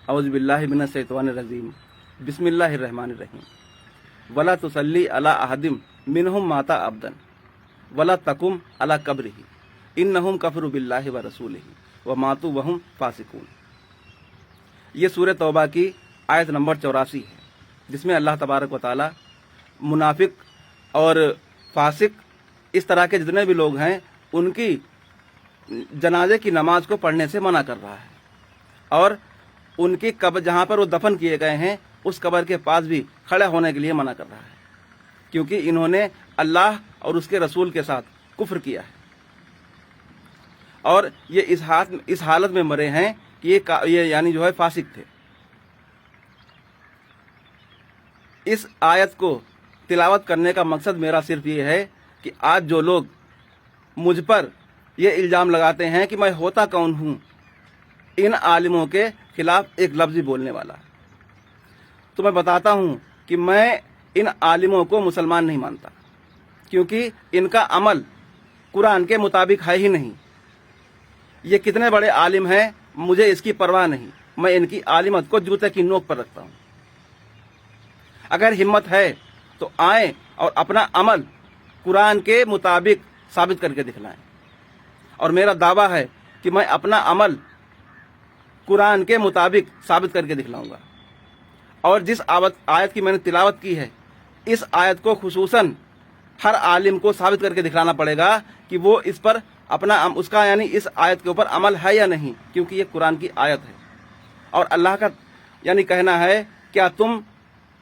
औज़ु बिल्लाहि मिनश शैतानिर रजीम बिस्मिल्लाहिर रहमानिर रहीम वला तुसल्ली अला अहदिम मिनहुम माता अबदन वला तकुम अला कब्रिही इन्नहुम कफरू बिल्लाहि व रसूलिही व मातू वहुम फासिकून। ये सूरह तौबा की आयत नंबर 84 है, जिसमें अल्लाह तबारक व तआला मुनाफिक और फासिक इस तरह के जितने भी लोग हैं उनकी जनाजे की नमाज को पढ़ने से मना कर रहा है और उनकी कब्र जहाँ पर वो दफन किए गए हैं उस कब्र के पास भी खड़े होने के लिए मना कर रहा है, क्योंकि इन्होंने अल्लाह और उसके रसूल के साथ कुफ्र किया है और ये इस हालत में मरे हैं कि ये यानी जो है फासिक थे। इस आयत को तिलावत करने का मकसद मेरा सिर्फ ये है कि आज जो लोग मुझ पर ये इल्ज़ाम लगाते हैं कि मैं होता कौन हूँ इन आलिमों के खिलाफ एक लफ्ज़ भी बोलने वाला, तो मैं बताता हूँ कि मैं इन आलिमों को मुसलमान नहीं मानता, क्योंकि इनका अमल कुरान के मुताबिक है ही नहीं। ये कितने बड़े आलिम हैं मुझे इसकी परवाह नहीं, मैं इनकी आलिमत को जूते की नोक पर रखता हूँ। अगर हिम्मत है तो आएं और अपना अमल कुरान के मुताबिक साबित करके दिखलाएं, और मेरा दावा है कि मैं अपना अमल कुरान के मुताबिक साबित करके दिखलाऊंगा। और जिस आयत की मैंने तिलावत की है, इस आयत को खुसूसन हर आलिम को साबित करके दिखलाना पड़ेगा कि वो इस पर अपना उसका यानी इस आयत के ऊपर अमल है या नहीं, क्योंकि ये कुरान की आयत है और अल्लाह का यानी कहना है क्या तुम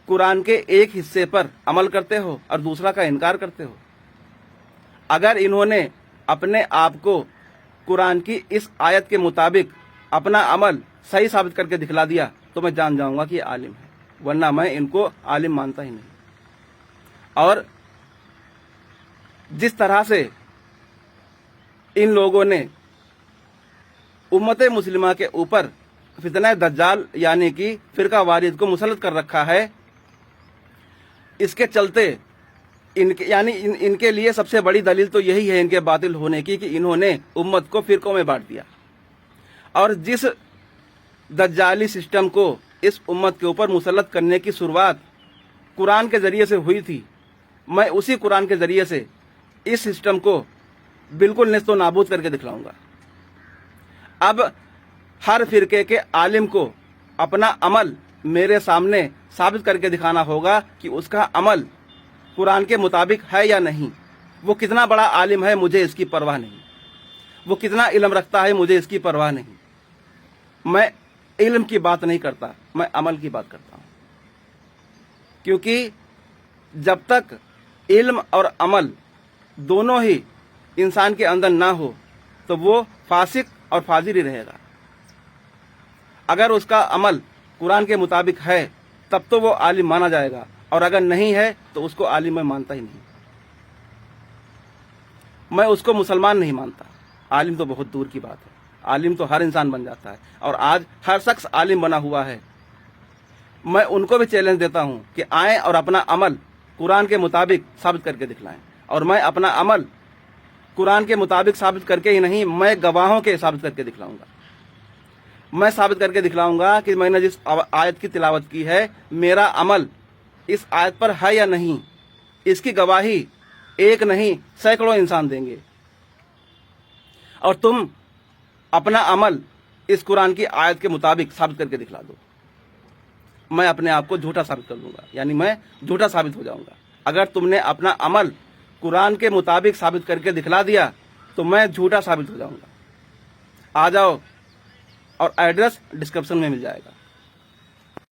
कुरान के एक हिस्से पर अमल करते हो और दूसरा का इनकार करते हो। अगर इन्होंने अपने आप को कुरान की इस आयत के मुताबिक अपना अमल सही साबित करके दिखला दिया तो मैं जान जाऊंगा कि ये आलिम है, वरना मैं इनको आलिम मानता ही नहीं। और जिस तरह से इन लोगों ने उम्मत मुस्लिमा के ऊपर फितना दज्जाल यानी कि फिरका वारिद को मुसल्लत कर रखा है, इसके चलते इनके लिए सबसे बड़ी दलील तो यही है इनके बातिल होने की कि इन्होंने उम्मत को फिरकों में बांट दिया। और जिस दज्जाली सिस्टम को इस उम्मत के ऊपर मुसल्लत करने की शुरुआत कुरान के ज़रिए से हुई थी, मैं उसी कुरान के ज़रिए से इस सिस्टम को बिल्कुल नेस्तो नाबूद करके दिखलाऊंगा। अब हर फिरके के आलिम को अपना अमल मेरे सामने साबित करके दिखाना होगा कि उसका अमल कुरान के मुताबिक है या नहीं। वो कितना बड़ा आलिम है मुझे इसकी परवाह नहीं, वो कितना इल्म रखता है मुझे इसकी परवाह नहीं। मैं इल्म की बात नहीं करता, मैं अमल की बात करता हूँ, क्योंकि जब तक इल्म और अमल दोनों ही इंसान के अंदर ना हो तो वो फासिक और फाजिर ही रहेगा। अगर उसका अमल कुरान के मुताबिक है तब तो वो आलिम माना जाएगा, और अगर नहीं है तो उसको आलिम मैं मानता ही नहीं। मैं उसको मुसलमान नहीं मानता। आलिम तो बहुत दूर की बात है, आलिम तो हर इंसान बन जाता है और आज हर शख्स आलिम बना हुआ है। मैं उनको भी चैलेंज देता हूं कि आएं और अपना अमल कुरान के मुताबिक साबित करके दिखलाएं, और मैं अपना अमल कुरान के मुताबिक साबित करके ही नहीं, मैं गवाहों के साबित करके दिखलाऊंगा। मैं साबित करके दिखलाऊंगा कि मैंने जिस आयत की तिलावत की है मेरा अमल इस आयत पर है या नहीं, इसकी गवाही एक नहीं सैकड़ों इंसान देंगे। और तुम अपना अमल इस कुरान की आयत के मुताबिक साबित करके दिखला दो, मैं अपने आप को झूठा साबित कर दूंगा, यानी मैं झूठा साबित हो जाऊंगा। अगर तुमने अपना अमल कुरान के मुताबिक साबित करके दिखला दिया तो मैं झूठा साबित हो जाऊंगा। आ जाओ, और एड्रेस डिस्क्रिप्शन में मिल जाएगा।